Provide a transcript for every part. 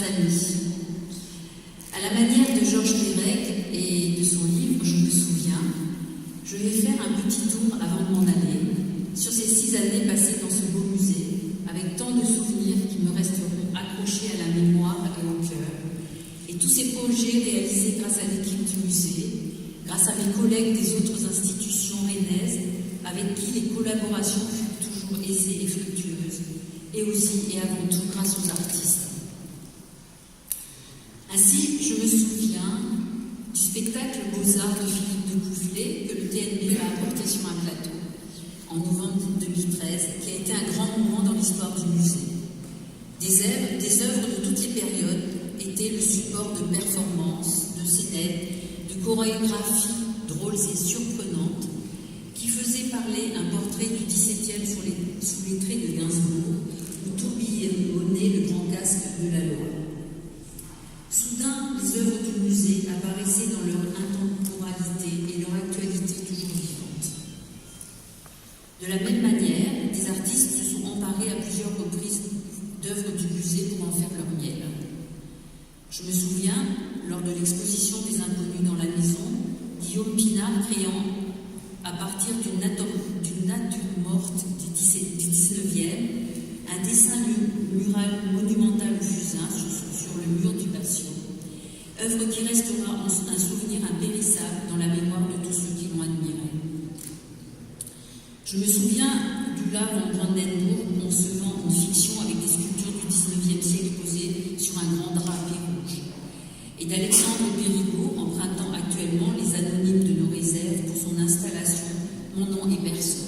amis, à la manière de Georges Perec et de son livre « Je me souviens », je vais faire un petit tour avant de m'en aller sur ces 6 années passées dans ce beau musée, avec tant de souvenirs qui me resteront accrochés à la mémoire et au cœur, et tous ces projets réalisés grâce à l'équipe du musée, grâce à mes collègues des autres institutions rennaises, avec qui les collaborations furent toujours aisées et fructueuses, et aussi et avant tout grâce aux artistes. Ainsi, je me souviens du spectacle Beaux-Arts de Philippe de Couvelet que le TNB a apporté sur un plateau en novembre 2013, qui a été un grand moment dans l'histoire du musée. Des œuvres de toutes les périodes étaient le support de performances, de scénettes, de chorégraphies drôles et surprenantes qui faisaient parler un portrait du XVIIe sous les traits de Gainsbourg, où tourbillonnait le grand casque de la loi. Soudain, les œuvres du musée apparaissaient dans leur intemporalité et leur actualité toujours vivante. De la même manière, des artistes se sont emparés à plusieurs reprises d'œuvres du musée pour en faire leur miel. Je me souviens, lors de l'exposition des Inconnus dans la maison, Guillaume Pinard créant, à partir d'une nature morte du 19e, un dessin mural monumental au fusain sur le mur du patio, œuvre qui restera un souvenir impérissable dans la mémoire de tous ceux qui l'ont admiré. Je me souviens du Lave en Brandebourg concevant une fiction avec des sculptures du 19e siècle posées sur un grand drapé rouge, et d'Alexandre Périgot empruntant actuellement les anonymes de nos réserves pour son installation Mon nom et personne.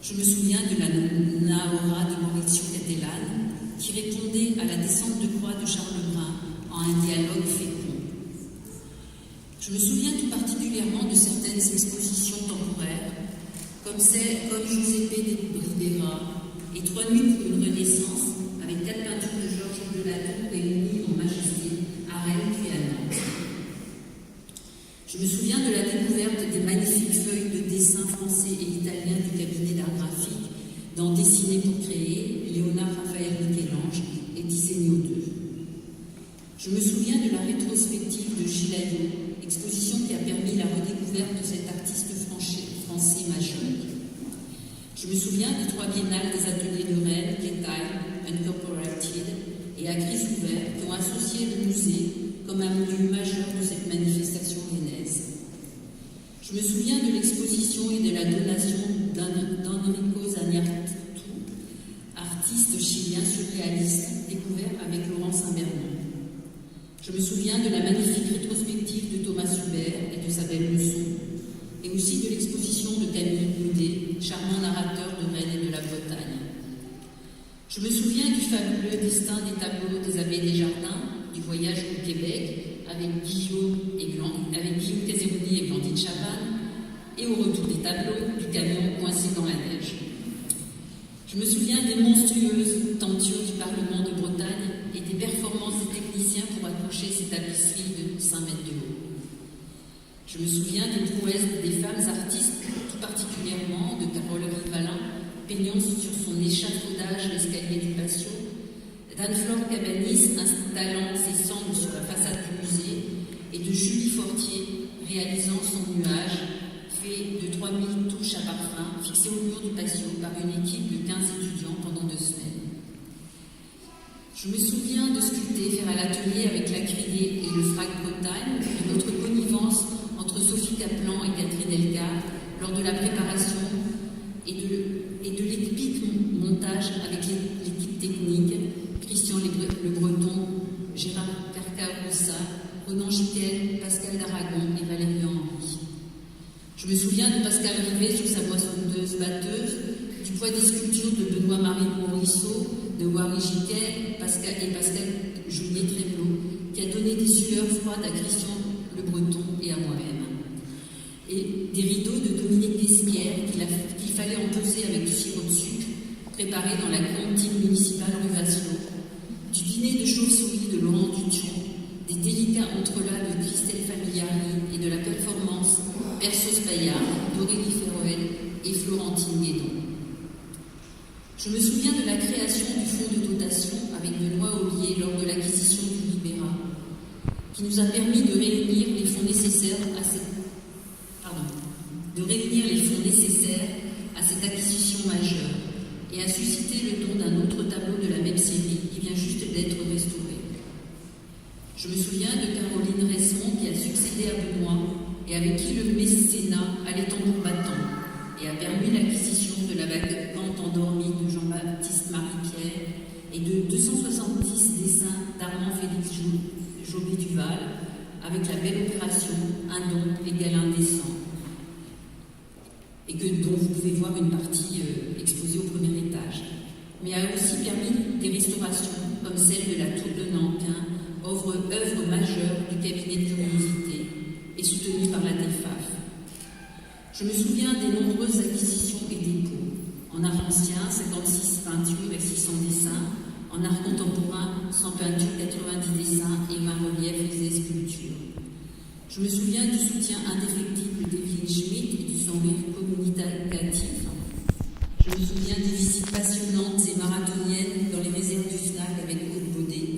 Je me souviens de la Naora de Maurizio Cattelan, qui répondait à la descente de croix de Charles Brun en un dialogue fécond. Je me souviens tout particulièrement de certaines expositions temporaires, comme Giuseppe de Ribera et 3 nuits pour une renaissance, avec 4 peintures de Georges Delatour réunies en majesté à Rennes puis à Nantes. Je me souviens de la découverte des magnifiques feuilles de dessins français et italiens du cabinet d'art graphique dans Dessiner pour créer, Léonard Raphaël Michel-Ange et Disegno 2. Je me souviens de la rétrospective de Gilles Ayot, exposition qui a permis la redécouverte de cet artiste français majeur. Je me souviens des 3 biennales des ateliers de Rennes, Quétail, Uncorporated et à Gris Ouvert qui ont associé le musée comme un lieu majeur de cette manifestation rennaise. Je me souviens de l'exposition et de la donation d'Enrico Zagnartu, artiste chilien surréaliste découvert avec Laurent Saint-Bernon. Je me souviens de la magnifique rétrospective de Thomas Hubert et de sa belle leçon, et aussi de l'exposition de Camille Baudet, charmant narrateur de Rennes et de la Bretagne. Je me souviens du fabuleux destin des tableaux des Abbés Desjardins, du voyage au Québec avec Guillaume Caseroni et Blandine Chavannes, et au retour des tableaux du camion coincé dans la neige. Je me souviens des monstrueuses tentures du Parlement de Bretagne et des performances des techniciens pour accrocher ces tapisseries de 5 mètres de haut. Je me souviens des prouesses des femmes artistes, tout particulièrement de Carole Rivalin, peignant sur son échafaudage l'escalier du patio, d'Anne-Flore Cabanis installant ses cendres sur la façade du musée, et de Julie Fortier réalisant son nuage fait de 3000 touches à parfum fixées au mur du patio par une équipe de 15 étudiants pendant 2 semaines. Je me souviens de sculpter, faire à l'atelier avec la Criée et le Frac Bretagne, de notre connivence entre Sophie Kaplan et Catherine Elgar lors de la préparation et de l'épique montage avec l'équipe technique, Christian Le Breton, Gérard Carcarossa, Ronan Giquel, Pascal d'Aragon et Valérie Henry. Je me souviens de Pascal Rivet sur sa moissonneuse batteuse, du poids des sculptures de Benoît-Marie Morisseau, de Wary Giquel et Pascal Juliet Tréblot, qui a donné des sueurs froides à Christian Le Breton et à moi-même. Et des rideaux de Dominique Desquières qu'il fallait empeser avec du sirop de sucre, préparé dans la cantine municipale rue Vasselot, du dîner de chauve-souris de Laurent Dution, des délicats entrelacs de Christelle Familiari et de la performance Persos Bayard, d'Aurélie Ferroel et Florentine Guédon. Je me souviens de la création du fonds de dotation avec Benoît Ollier lors de qui nous a permis de réunir les fonds nécessaires à cette acquisition majeure et a suscité le don d'un autre tableau de la même série qui vient juste d'être restauré. Je me souviens de Caroline Resson qui a succédé à Benoît et avec qui le mécénat allait tambour battant et a permis l'acquisition de la vagante endormie de Jean-Baptiste Marie-Pierre et de 270 dessins d'Armand Félix Jobé-Duval avec la belle opération Un don égale un dessin, et dont vous pouvez voir une partie exposée au premier étage, mais a aussi permis des restaurations comme celle de la Tour de Nankin, œuvre majeure du cabinet de curiosité et soutenue par la DEFAF. Je me souviens des nombreuses acquisitions et dépôts. En art ancien, 56 peintures et 600 dessins. En art contemporain, 100 peintures, 90 dessins et 20 reliefs et sculptures. Je me souviens du soutien indéfectible d'Evelyne Schmitt et du son rire communicatif. Je me souviens des visites passionnantes et marathoniennes dans les réserves du FNAC avec Aude Baudet.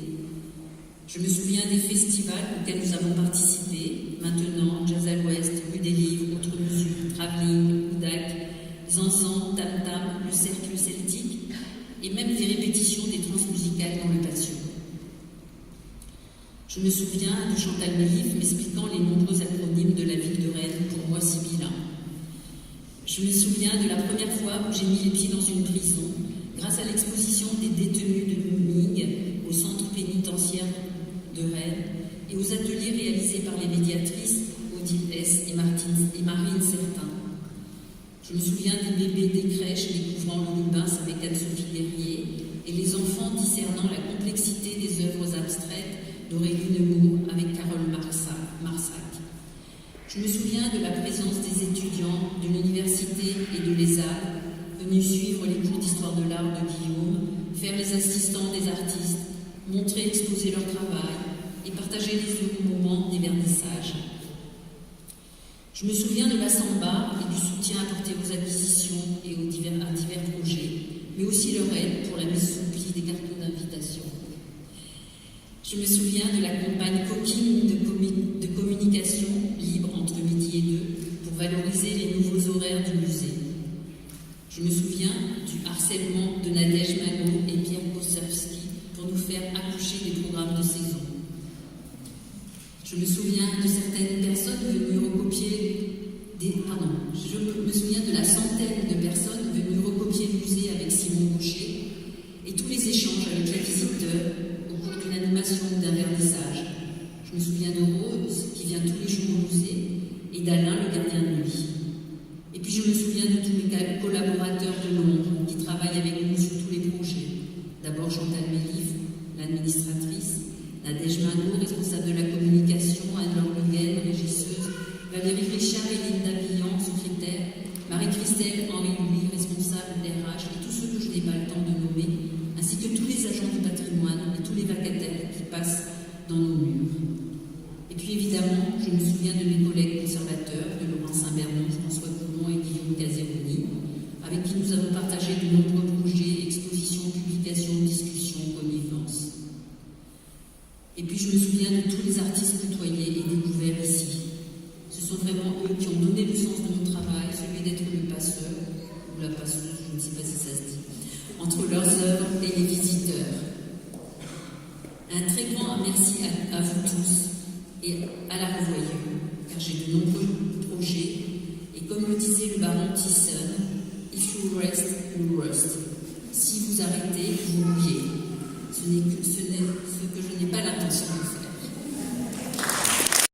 Je me souviens des festivals auxquels nous avons participé, maintenant Jazz à l'Ouest, Rue des Livres, Autre Mesure, Travelling, Oudac, Zanzan, Tam Tam, le Cercle Celtique, et même des répétitions des transmusicales dans le Passion. Je me souviens de Chantal Mélif m'expliquant les nombreux acronymes de la ville de Rennes, pour moi sibyllin. Je me souviens de la première fois où j'ai mis les pieds dans une prison, grâce à l'exposition des détenus de Ming au centre pénitentiaire de Rennes et aux ateliers réalisés par les médiatrices Odile S. et Marine Certain. Je me souviens des bébés des crèches découvrant le Lubins avec Anne-Sophie Derrier et les enfants discernant la complexité des œuvres abstraites d'Aurélie Nemours avec Carole Marsac. Je me souviens de la présence des étudiants de l'université et de l'ESAD venus suivre les cours d'histoire de l'art de Guillaume, faire les assistants des artistes, montrer, exposer leur travail et partager les heureux moments des vernissages. Je me souviens de la samba et du soutien apporté aux acquisitions et à divers projets, mais aussi leur aide pour la mise sous pli des cartons d'invitation. Je me souviens de la campagne coquine de communication libre entre midi et 2 pour valoriser les nouveaux horaires du musée. Je me souviens du harcèlement de Nadège Magot et Pierre Kosserski pour nous faire accoucher des programmes de saison. Je me souviens de certaines personnes venues recopier je me souviens de la centaine de personnes venues recopier le musée avec Simon Gaucher et tous les échanges avec les visiteurs au cours d'une animation ou d'un vernissage. Je me souviens de Rose qui vient tous les jours au musée et d'Alain, le gardien de nuit. Et puis je me souviens de tous mes collaborateurs de Londres qui travaillent avec nous sur tous les projets. D'abord Chantal Mélif, l'administratrice, Nadège Magot, responsable de la communication, Anne-Laure Le Guen, régisseuse, Valérie Richard et Linda Billan, secrétaire, Marie-Christelle Henri-Louis, responsable d'RH, et tous ceux que je n'ai pas le temps de nommer, ainsi que tous les agents du patrimoine et tous les vacataires qui passent dans nos murs. Et puis évidemment, je me souviens de mes collègues conservateurs, de Laurent Saint-Bernon, François Coulon et Guillaume Caseroni, avec qui nous avons partagé de nombreux projets, expositions, publications, discussions, connivences. Et puis je me souviens de tous les artistes côtoyés et découverts ici. Ce sont vraiment eux qui ont donné le sens de mon travail, celui d'être le passeur, ou la passeuse, je ne sais pas si ça se dit, entre leurs œuvres et les visiteurs. Un très grand merci à vous tous et à la Revoyure, car j'ai de nombreux projets, et comme le disait le baron Thyssen, « If you rest, you rust ». Si vous arrêtez, vous mouillez. Ce que je n'ai pas l'intention de faire.